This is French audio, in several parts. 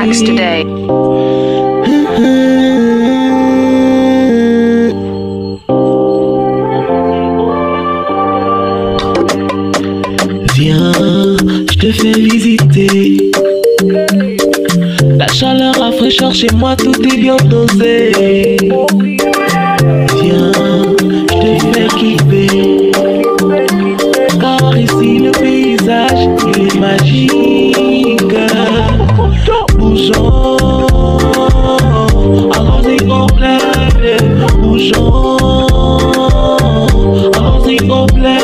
tracks today. Viens, je te fais visiter. La chaleur, la fraîcheur, chez moi tout est bien dosé. Viens, je te fais kiffer. Car ici le paysage, il est magique. Bougeons, allons-y complet. Bougeons, allons-y complet.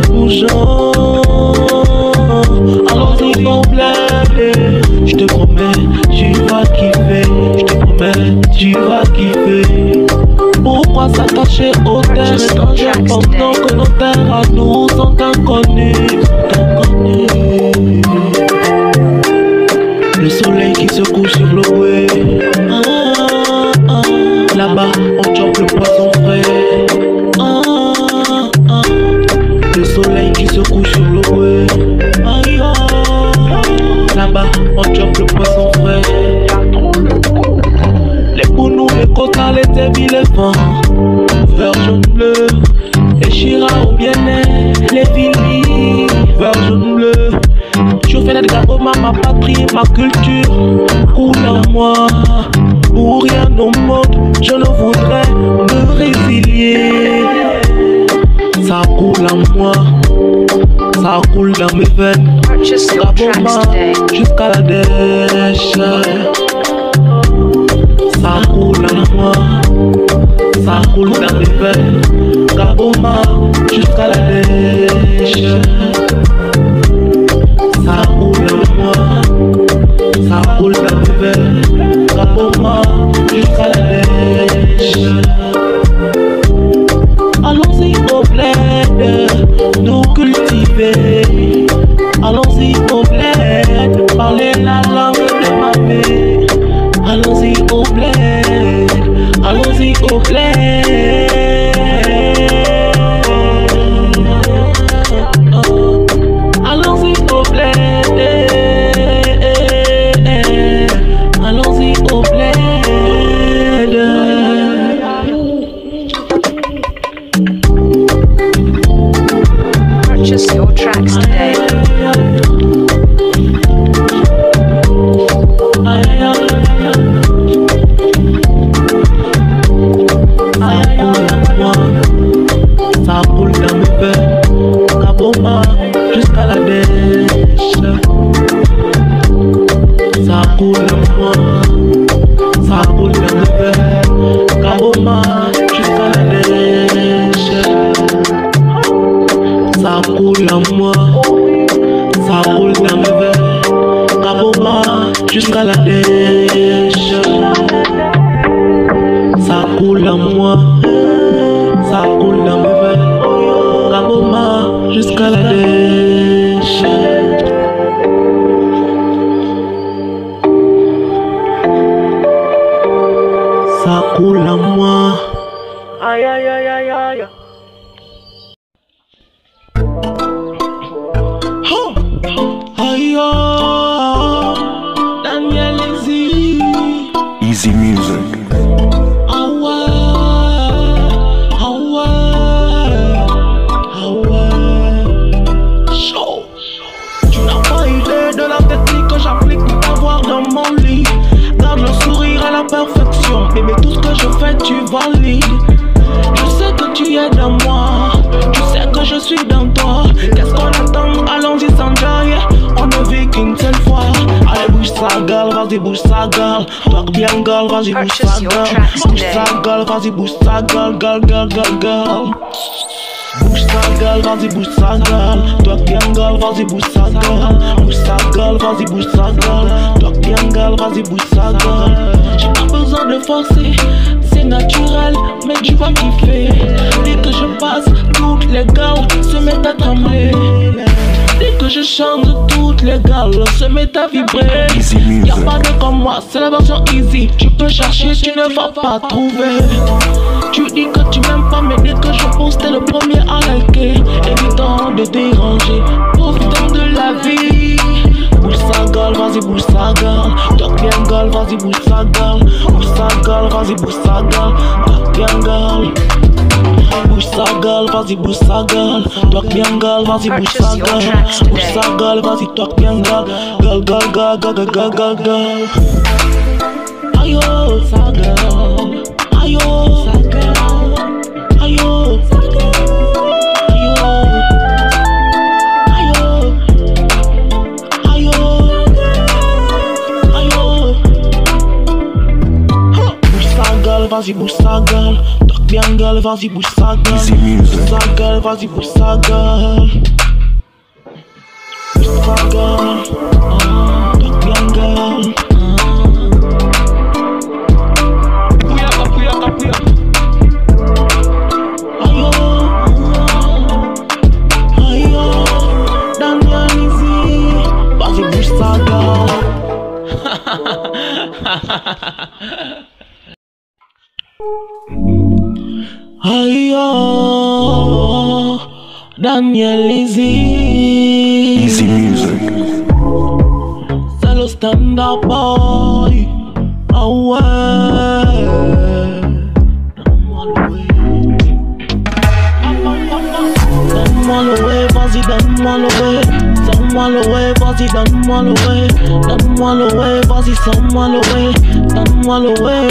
Bougeons, allons-y complet. Je te promets, tu vas kiffer. Je te promets, tu vas kiffer. Pourquoi s'attacher aux terres étrangères pendant que nos terres à nous sont inconnues? Le soleil qui se couche sur le way. Là-bas, on chope le poisson frais. Le soleil qui se couche sur le way. Là-bas, on chope le poisson frais. Les bounous, les coquins, les débits, les vents, vert, jaune, bleu, les Chira au bien-être, les Vili, vert, jaune, bleu. Je fais la Gaboma, ma patrie, ma culture coule en moi. Pour rien au monde, je ne voudrais me résilier. Ça coule en moi, ça coule dans mes veines. Gaboma jusqu'à la dèche. Ça coule en moi, ça coule dans mes veines. Gaboma jusqu'à la dèche. Ça coule en moi, ça coule dans mes veines. Gaboma jusqu'à la dèche. Allons-y au bled, nous cultiver. Allons-y au bled, parler la langue de ma mère. Allons-y au bled, allons-y au bled. Allons-y au bled, allons-y au bled. Purchase your tracks today. Ça coule dans mes veines, Gaboma jusqu'à la dèche. Ça coule en moi, ça coule dans mes veines, Gaboma jusqu'à la dèche. Ça coule en moi, ça coule dans mes veines, Gaboma jusqu'à la dèche. Ça coule en moi, ça coule dans mes veines, Gaboma jusqu'à la dèche. Ça coule en moi. Aïe aïe aïe aïe aïe. Oh. Aïe oh. Daniel Easy. Easy music. J'applique pour t'avoir dans mon lit. Garde le sourire à la perfection. Bébé, tout ce que je fais, tu valides. Je sais que tu es dans moi. Tu sais que je suis dans toi. Qu'est-ce qu'on attend? Allons-y sans jaillir. On ne vit qu'une seule fois. Allez, bouge sa gueule, vas-y, bouge sa gueule. Toi bien, gueule, vas-y, bouge sa gueule. Bouge sa gueule, vas-y, bouge sa gueule, gueule, gueule, gueule, gueule. Bouge sa gueule, vas-y, bouge sa gueule. Toi bien, gueule, vas-y, bouge sa gueule. Bouge sa gueule, vas-y, bouge sa gueule. Toi bien, gueule, vas-y, bouge sa gueule. J'ai pas besoin de forcer, c'est naturel, mais tu vas kiffer. Dès que je passe, toutes les gales se mettent à trembler. Dès que je chante, toutes les gales se mettent à vibrer. Y'a pas de comme moi, c'est la version easy. Tu peux chercher, tu ne vas pas trouver. Tu dis que tu m'aimes pas, mais dès que je poste, t'es le premier à liker. Évitant de déranger, profitant de la vie. Bouge sa gueule, vas-y bouge sa gueule. Toque bien gueule, vas-y bouge sa gueule. Bouge sa gueule, vas-y bouge sa gueule. Toque bien gueule. Bouge sa gueule, vas-y bouge sa gueule. Toque bien gueule, vas-y bouge sa gueule. Bouge sa gueule, vas-y toque bien gueule. Gueule, gueule, gueule, gueule, gueule, gueule, gueule. Aïe oh, sa gueule. Aïe oh, sa gueule. Aïe oh, sa gueule. Aïe oh. Aïe oh. Aïe oh. Aïe oh. Bouge sa gueule, vas-y bouge sa gueule. Toque bien gueule, vas-y bouge sa gueule. Easy music. Bouge sa gueule, vas-y bouge sa gueule. Bouge sa gueule. Toque bien gueule. Aïe oh. Aïe oh. Daniel Easy. Vas-y bouge sa gueule. Aïe oh, Daniel Easy. Easy music. C'est le stand-up boy. Ah ouais. Donne-moi le way, vas-y donne-moi le way. Donne-moi le way, vas-y donne-moi le way. Donne-moi le way, vas-y sors-moi le way. Donne-moi le way.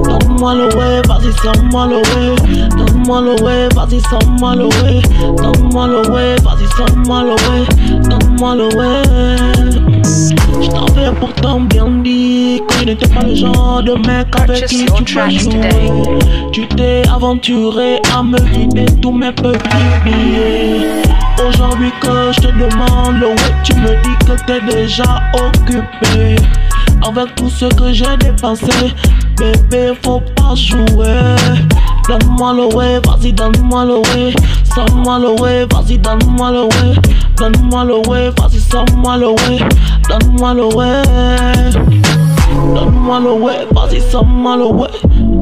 Donne-moi le way, vas-y sors-moi le way. Donne-moi le way, vas-y sors-moi le way. Donne-moi le way, vas-y sors-moi le way. Donne-moi le way. Je t'avais pourtant bien dit que je n'étais pas le genre de mec avec qui tu peux jouer. Tu t'es aventuré à me vider tous mes petits billets. Aujourd'hui que je te demande le way, tu me dis que t'es déjà occupé avec tout ce que j'ai dépensé. Bébé, faut pas jouer. Donne-moi le way, vas-y donne-moi le way. Sors-moi le way, vas-y donne-moi le way. Donne-moi le way, vas-y sors-moi le way. Donne-moi le way. Donne-moi le way, vas-y sors-moi le way.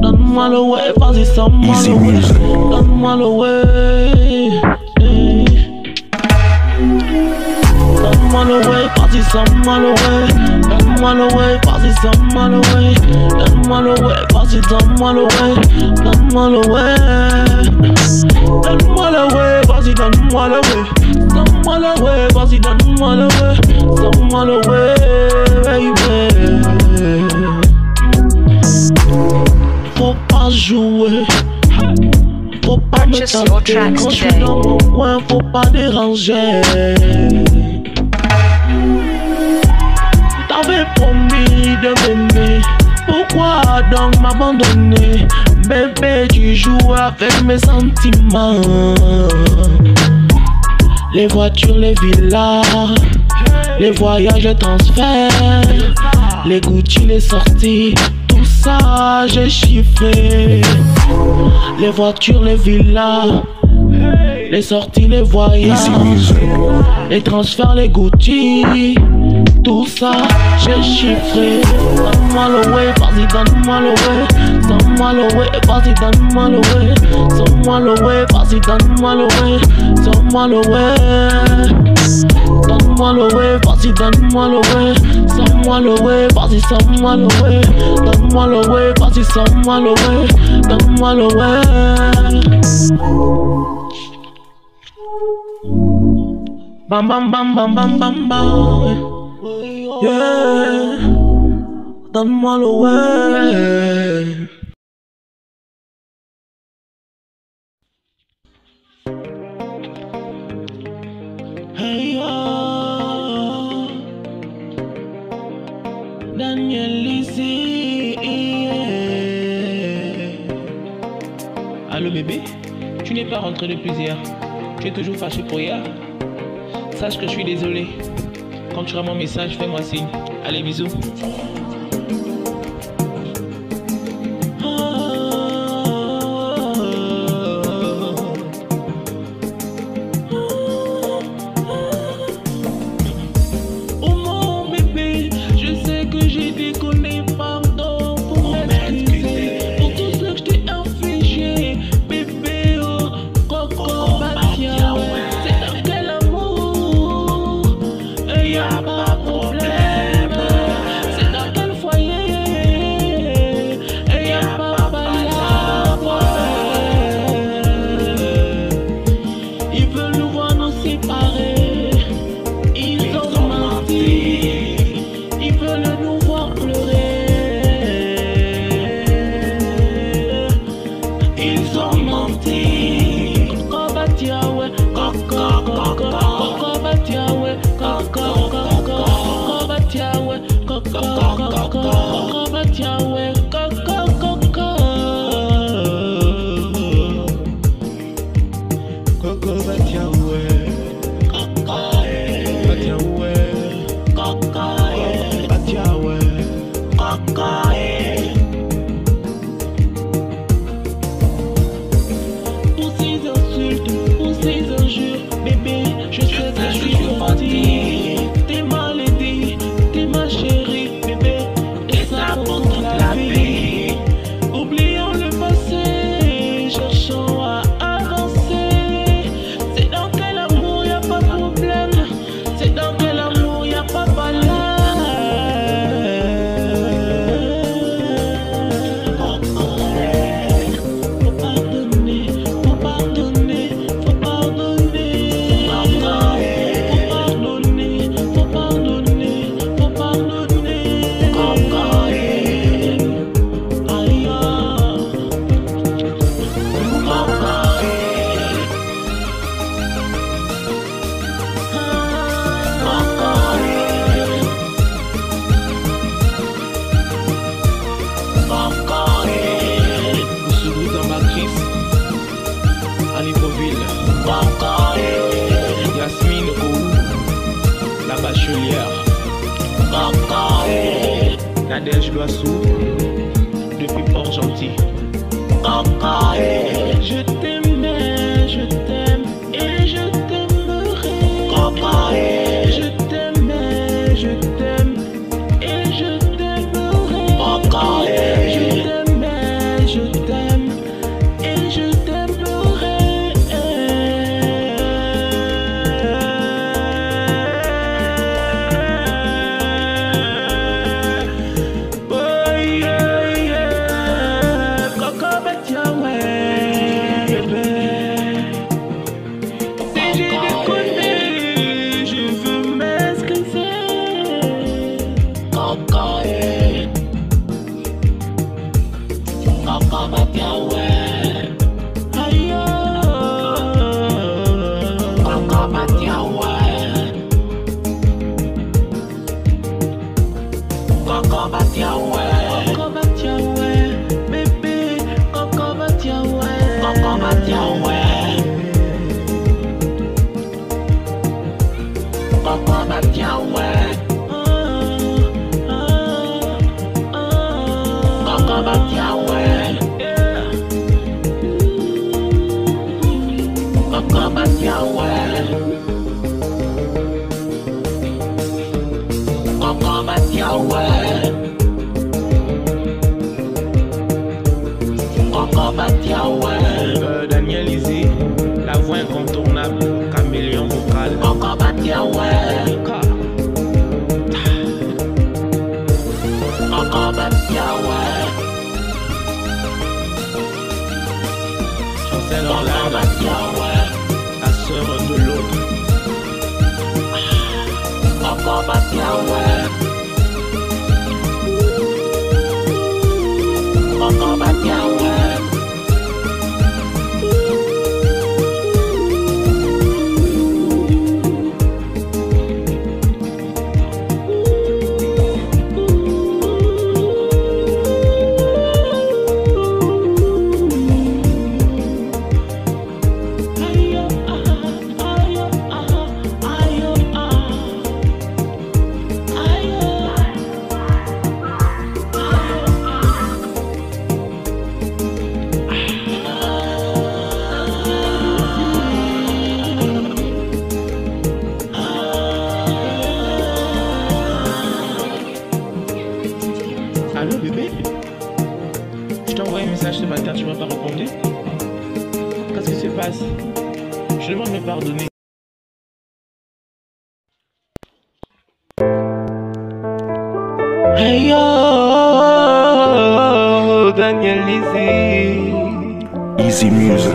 Donne-moi le way, vas-y sors-moi le way. Donne-moi le way. Donne-moi le way, vas-y sors-moi le way. Donne-moi le way, vas-y sors-moi le way. Donne-moi le way, vas-y donne-moi le way. Donne-moi le way. Donne-moi le way, vas-y donne-moi le way. Donne-moi le way, vas-y donne-moi le way. Donne-moi le way, baby. Faut pas jouer. Faut pas me tenter quand je suis dans mon coin, faut pas déranger. T'avais promis de m'aimer, pourquoi donc m'abandonner? Bébé, tu joues avec mes sentiments. Les voitures, les villas, les voyages, les transferts, les Gucci, les sorties, tout ça j'ai chiffré. Les voitures, les villas, les sorties, les voyages, les transferts, les Gucci, tout ça j'ai chiffré. Donne-moi le way, vas-y donne-moi le way. Donne-moi le way, vas-y donne-moi le way. Donne-moi le way, vas-y donne-moi le way. Donne-moi le way. Donne-moi le way, vas-y donne-moi le way. Donne-moi le way, vas-y donne-moi le way. Donne-moi le way, vas-y donne-moi le way. Donne-moi le way. Bam bam bam bam bam bam bam. Yeah. Donne-moi le way. Hey oh, Daniel Easy. Allô bébé, tu n'es pas rentré depuis hier. Tu es toujours fâché pour hier. Sache que je suis désolé. Quand tu auras mon message, fais-moi signe. Allez, bisous. Batia ouais, coco coco. Coco batia ouais, coco batia ouais, coco batia ouais, coco. Pour ces insultes, pour ces injures, bébé, je sais que je suis gentil. T'es maladie, t'es ma chérie, bébé, et ça pour toute la vie. Oublions le passé, cherchons à avancer. C'est dans quel amour y'a pas de problème, c'est dans quel amour y'a pas de balade. Faut pardonner, faut pardonner, faut pardonner. Faut pardonner, faut pardonner, faut pardonner. Aïe, Oussouglou dans ma crise, à Libreville. Yasmine Kou, la bachelière. Nadège Loissou, depuis Port-Gentil. Je t'aimais, je t'aime et je t'aimerai. Je t'aimais, je t'aime et je t'aimerai. Je t'aimais, je t'aime et je t'aimerai. Boy, coco batia ouais, bébé. Si j'ai déconné, je veux m'excuser. Coco batia ouais. Aïe, coco batia ouais. Coco batia ouais. Coco batia ouais, bébé. Coco batia ouais. Coco batia ouais. Coco batia ouais. Coco batia ouais. Coco batia ouais. Coco batia ouais. Coco batia ouais. Daniel Izzy, la voix incontournable, caméléon vocal. Coco batia ouais. Coco batia ouais. Chancel en l'air, la sœur de l'autre. Coco batia ouais. Coco batia ouais. Allô bébé? Je t'ai envoyé un message ce matin, tu m'as pas répondu? Qu'est-ce qui se passe? Je demande de me pardonner. Hey yo, Daniel Izzy. Easy music.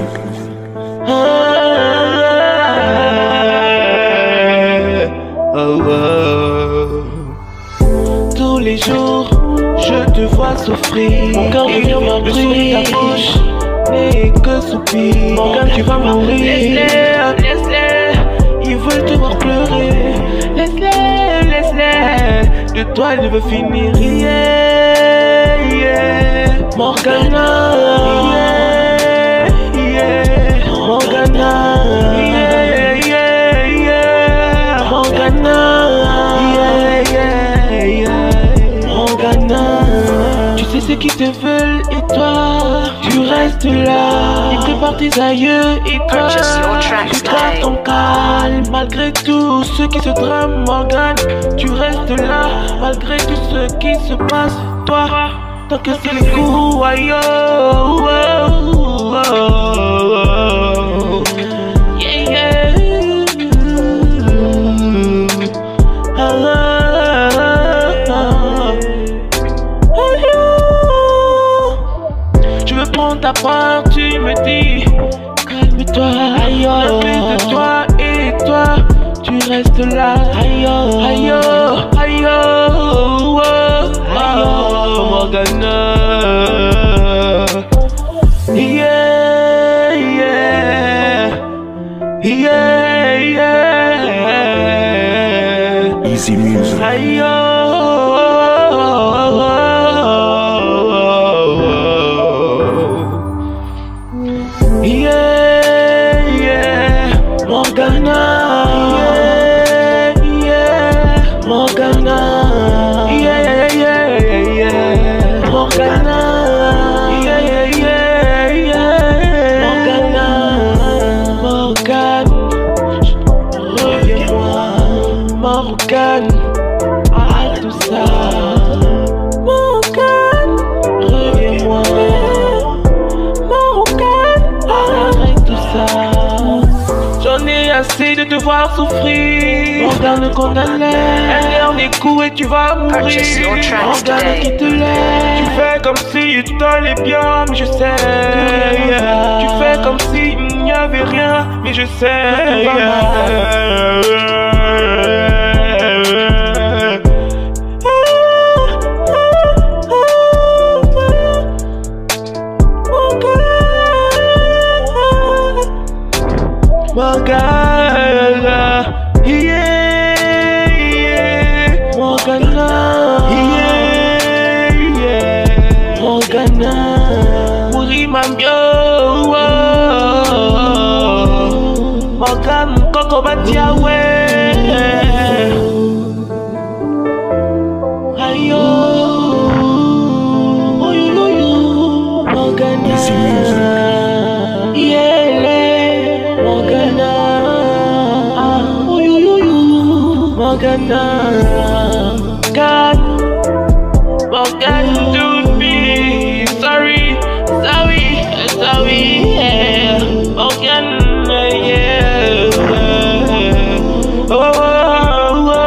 Tous les jours, je te vois souffrir. Mon cœur devient ma brise. Ta bouche n'est que soupir. Mon cœur, tu vas mourir. Laisse-les, laisse-les. Ils veulent te voir pleurer. Laisse-les, laisse-les. De toi, il ne veut finir rien. Morgana, yeah, yeah. Morgana, yeah, yeah, yeah. Morgana, yeah, yeah, yeah. Morgana, tu sais ce qu'ils te veulent et toi, tu restes là. Ils préparent tes aïeux et toi, tu gardes ton calme. Malgré tout ce qui se trame, Morgane, tu restes là. Malgré tout ce qui se passe, toi, tant que c'est les coups, aïe, oh, oh, oh, oh. Yeah, yeah. Ah, ah, ah, ah. Je veux prendre ta part, tu me dis calme-toi, aïe, malgré de toi et toi, tu restes là, aïe, aïe, aïe, oh, oh, Morgana, yeah, yeah, yeah, yeah. Easy music. Aïe, yeah, yeah, Morgana, yeah, yeah, Morgana, yeah, yeah, yeah, Morgana, yeah, yeah, yeah, Morgana, Morgane, reviens-moi, Morgane, arrête tout ça, Morgane, reviens-moi. Arrête tout ça. J'en ai assez de te voir souffrir. Morgane condamné. Un dernier coup et tu vas mourir. Morgane qui te laisse. Tu fais comme si tout allait bien, mais je sais. Tu fais comme si il n'y avait rien, mais je sais. Morgana, yeah, yeah, Morgana, yeah, yeah, Morgana, mourir ma bio, Morgane, Coco Batia, ouais, aïe, oh, yo, Morgana, yeah, Morgana, oh, yo, Morgana, God, Morgane, to me, sorry, yeah, Morgane, yeah, oh, oh, oh,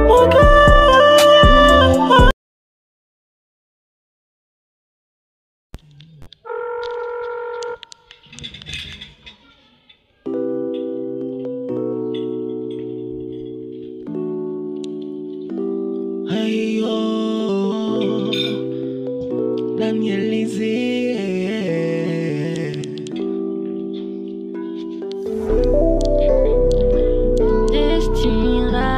Morgane. Hey, oh, Daniel Lizzie. Destinera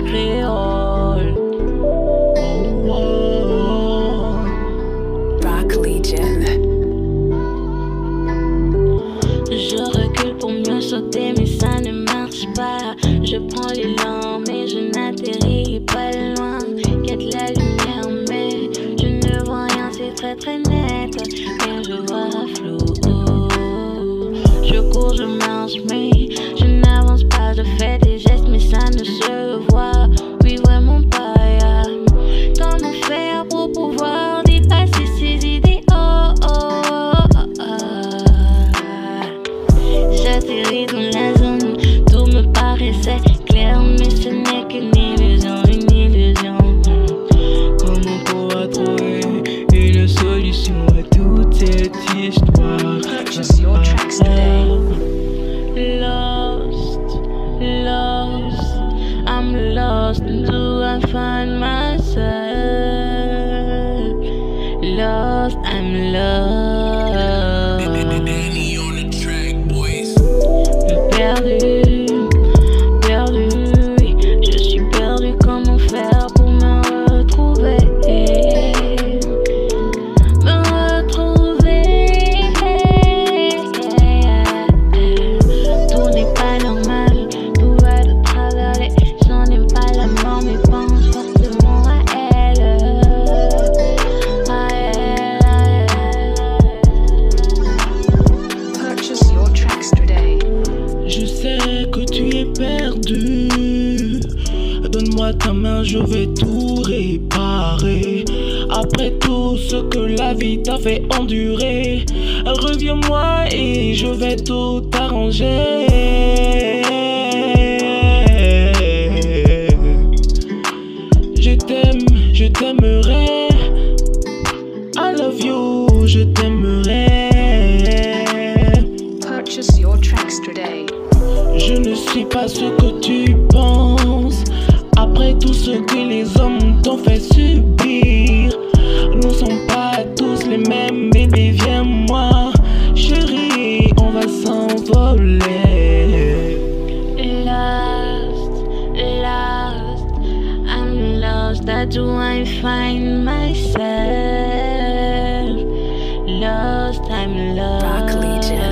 créole. Oh, oh. Rock Legion. Je recule pour mieux sauter, mais ça ne marche pas. Je prends l'élan, mais je n'atterris pas loin. Quête la lumière, mais je ne vois rien, c'est très très net. Mais je vois flou. Je cours, je marche, mais je n'avance pas. Je fais des gestes, mais ça ne se voit. Oui, vraiment pas. Comment faire pour pouvoir dépasser ces idées? J'atterris dans la zone, tout me paraissait clair, mais ce n'est qu'une illusion, une illusion. Comment pouvoir trouver une solution à toute cette histoire? Purchase your tracks today. Lost, I'm lost. Do I find myself? Lost, I'm lost. Perdu, oui, je suis perdu, comment Donne-moi ta main, je vais tout réparer. Après tout ce que la vie t'a fait endurer, reviens-moi et je vais tout arranger. Je t'aime, je t'aimerai. I love you, je t'aimerai. Purchase your tracks today. Je ne suis pas ce que tu penses. Après tout ce que les hommes t'ont fait subir, nous sommes pas tous les mêmes, bébé, viens-moi. Chérie, on va s'envoler. Lost, lost, I'm lost, that's why I find myself. Lost, I'm lost. Rock Legion.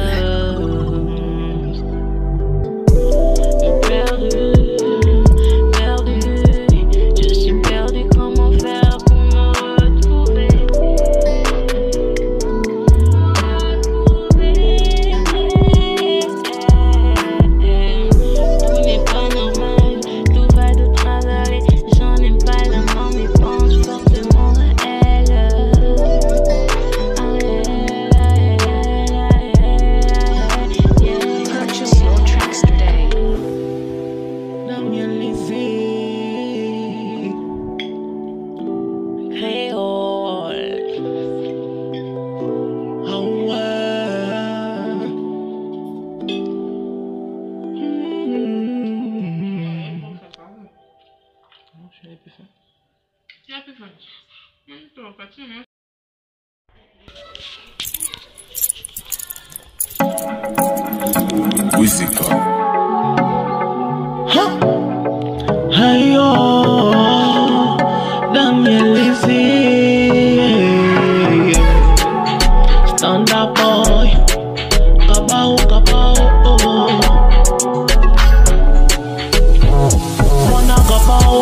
Wizika. Hey yo, Daniel Easy. Stand up boy, kabao, kabao, oh. Mwana kabao,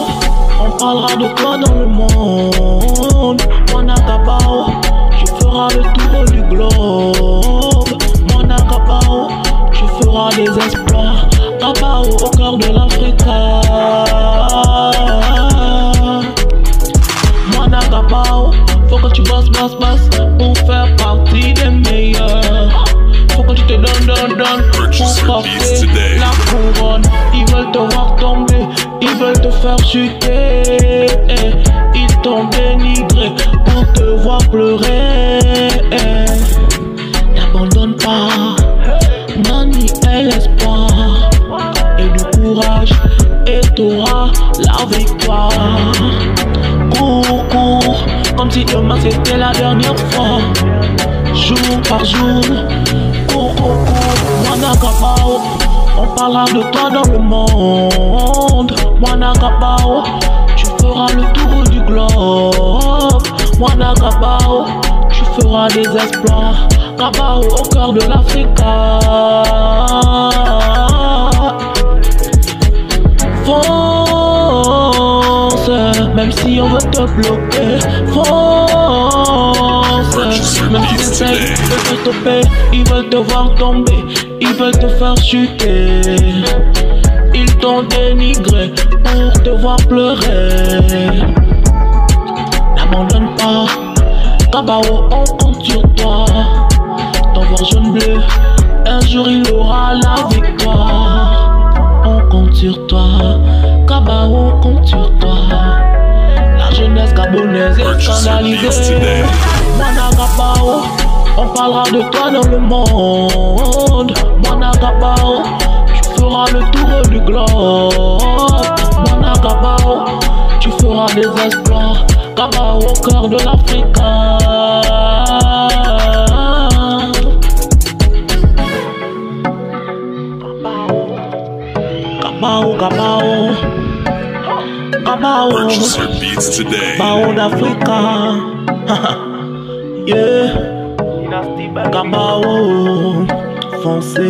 on parlera de toi dans le monde. Mwana kabao, tu feras le tour du globe. Mwana kabao, tu feras des exploits. Kabao au cœur de l'Afrique. Mwana kabao, faut que tu bosses pour faire partie des meilleurs. Faut que tu te donnes pour porter la couronne. Ils veulent te voir tomber, ils veulent te faire chuter. Ils t'ont dénigré pour te voir pleurer. N'abandonne pas, Nani est l'espoir et du courage, et t'auras la victoire. Cours, cours, comme si demain c'était la dernière fois. Jour par jour, cours, cours, cours. Mwana kabao, on parlera de toi dans le monde. Mwana kabao, tu feras le tour du globe. Mwana kabao, tu feras des exploits. Kabao au cœur de l'Afrique. Fonce, même si on veut te bloquer. Fonce, même si tu essayes de te stopper. Ils veulent te voir tomber, ils veulent te faire chuter. Ils t'ont dénigré pour te voir pleurer. N'abandonne pas, Kabao, on compte sur toi. Ton voir jaune bleu, un jour il aura la victoire. On compte sur toi, Kabao, on compte sur toi. La jeunesse gabonaise est scandalisée. Mwana kabao, on parlera de toi dans le monde. Mwana kabao, tu feras le tour du globe. Mwana kabao, tu feras des exploits. Kabao au cœur de l'Afrique. Kabao, kabao, kabao, Purchase your beats today. kabao d'Africa. Yeah, kabao, foncé.